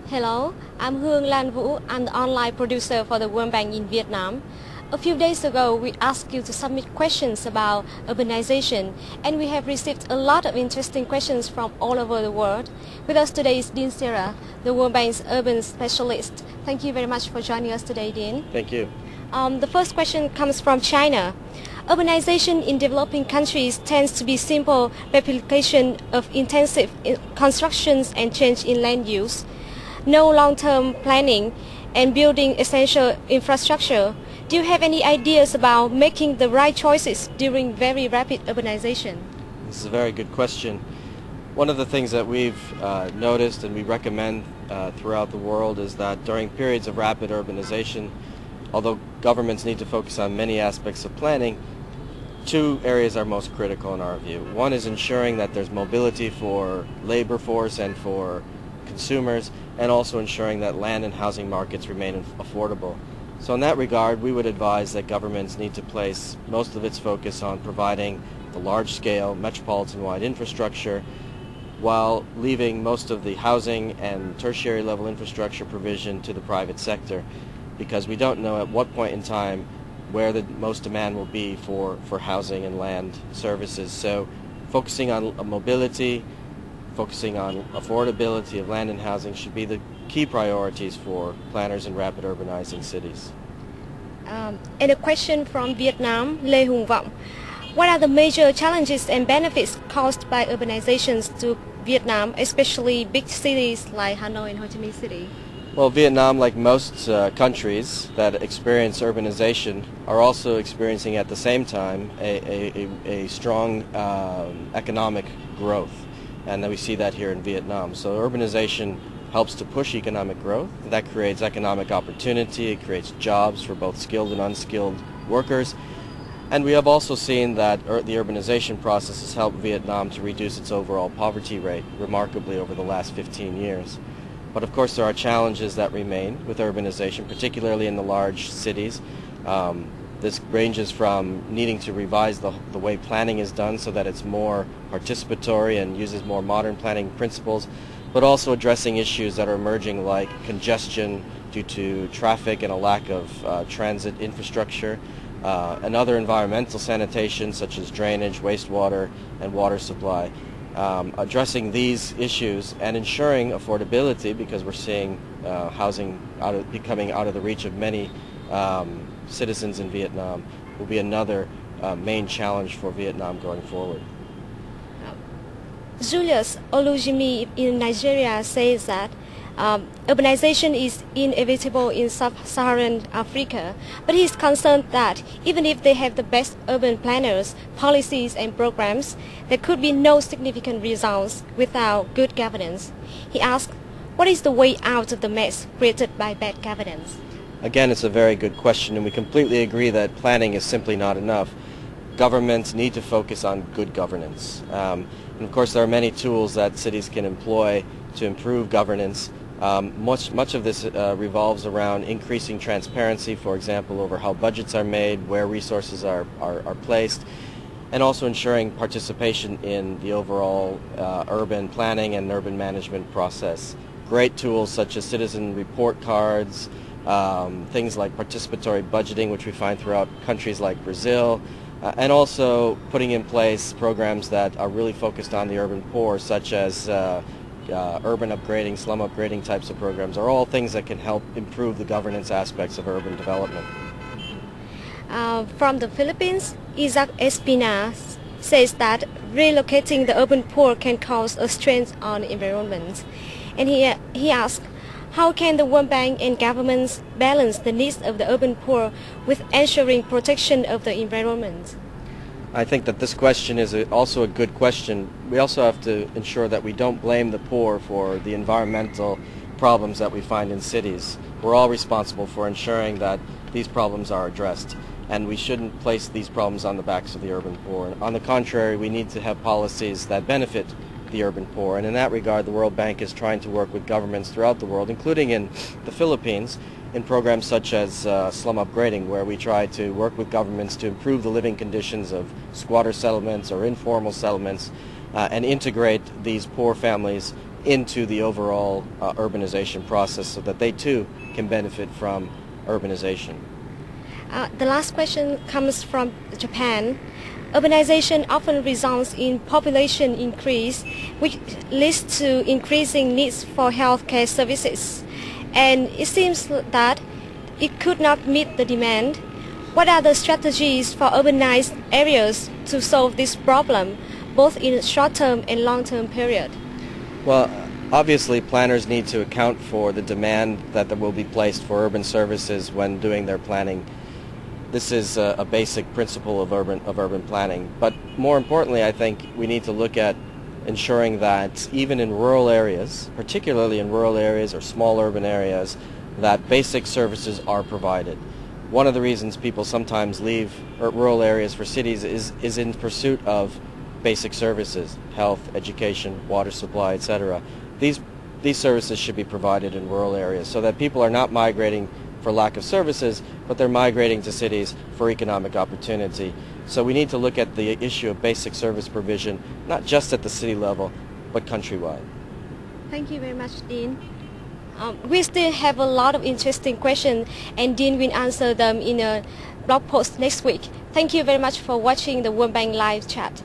Hello, I'm Hương Lan Vũ. I'm the online producer for the World Bank in Vietnam. A few days ago, we asked you to submit questions about urbanization, and we have received a lot of interesting questions from all over the world. With us today is Dean Cira, the World Bank's urban specialist. Thank you very much for joining us today, Dean. Thank you. The first question comes from China. Urbanization in developing countries tends to be simple replication of intensive constructions and change in land use. No long-term planning and building essential infrastructure. Do you have any ideas about making the right choices during very rapid urbanization? This is a very good question. One of the things that we've noticed and we recommend throughout the world is that during periods of rapid urbanization, although governments need to focus on many aspects of planning, two areas are most critical in our view. One is ensuring that there's mobility for labor force and for consumers, and also ensuring that land and housing markets remain affordable. So in that regard, we would advise that governments need to place most of its focus on providing the large-scale, metropolitan-wide infrastructure, while leaving most of the housing and tertiary level infrastructure provision to the private sector, because we don't know at what point in time where the most demand will be for housing and land services. So focusing on mobility, focusing on affordability of land and housing should be the key priorities for planners in rapid urbanizing cities. And a question from Vietnam, Lê Hùng Vọng. What are the major challenges and benefits caused by urbanizations to Vietnam, especially big cities like Hanoi and Ho Chi Minh City? Well, Vietnam, like most countries that experience urbanization, are also experiencing at the same time a strong economic growth. And then we see that here in Vietnam. So urbanization helps to push economic growth. That creates economic opportunity. It creates jobs for both skilled and unskilled workers. And we have also seen that the urbanization process has helped Vietnam to reduce its overall poverty rate remarkably over the last 15 years. But of course there are challenges that remain with urbanization, particularly in the large cities. This ranges from needing to revise the way planning is done so that it's more participatory and uses more modern planning principles, but also addressing issues that are emerging like congestion due to traffic and a lack of transit infrastructure, and other environmental sanitation such as drainage, wastewater, and water supply. Addressing these issues and ensuring affordability, because we're seeing housing becoming out of the reach of many citizens in Vietnam, will be another main challenge for Vietnam going forward. Julius Olujimi in Nigeria says that urbanization is inevitable in sub-Saharan Africa, but he is concerned that even if they have the best urban planners, policies and programs, there could be no significant results without good governance. He asks, what is the way out of the mess created by bad governance? Again, it's a very good question, and we completely agree that planning is simply not enough. Governments need to focus on good governance. And of course, there are many tools that cities can employ to improve governance. Much of this revolves around increasing transparency, for example, over how budgets are made, where resources are placed, and also ensuring participation in the overall urban planning and urban management process. Great tools such as citizen report cards, things like participatory budgeting, which we find throughout countries like Brazil, and also putting in place programs that are really focused on the urban poor, such as urban upgrading, slum upgrading types of programs, are all things that can help improve the governance aspects of urban development. From the Philippines, Isaac Espina says that relocating the urban poor can cause a strain on the environment. And he asks, how can the World Bank and governments balance the needs of the urban poor with ensuring protection of the environment? I think that this question is also a good question. We also have to ensure that we don't blame the poor for the environmental problems that we find in cities. We're all responsible for ensuring that these problems are addressed, and we shouldn't place these problems on the backs of the urban poor. On the contrary, we need to have policies that benefit the urban poor, and in that regard the World Bank is trying to work with governments throughout the world, including in the Philippines, in programs such as slum upgrading, where we try to work with governments to improve the living conditions of squatter settlements or informal settlements and integrate these poor families into the overall urbanization process so that they too can benefit from urbanization. The last question comes from Japan. Urbanization often results in population increase, which leads to increasing needs for healthcare services. And it seems that it could not meet the demand. What are the strategies for urbanized areas to solve this problem, both in short-term and long-term period? Well, obviously planners need to account for the demand that will be placed for urban services when doing their planning. This is a basic principle of urban planning. But more importantly, I think we need to look at ensuring that even in rural areas, particularly in rural areas or small urban areas, that basic services are provided. One of the reasons people sometimes leave rural areas for cities is in pursuit of basic services, health, education, water supply, etc. These services should be provided in rural areas so that people are not migrating for lack of services, but they're migrating to cities for economic opportunity. So we need to look at the issue of basic service provision, not just at the city level, but countrywide. Thank you very much, Dean. We still have a lot of interesting questions, and Dean will answer them in a blog post next week. Thank you very much for watching the World Bank Live chat.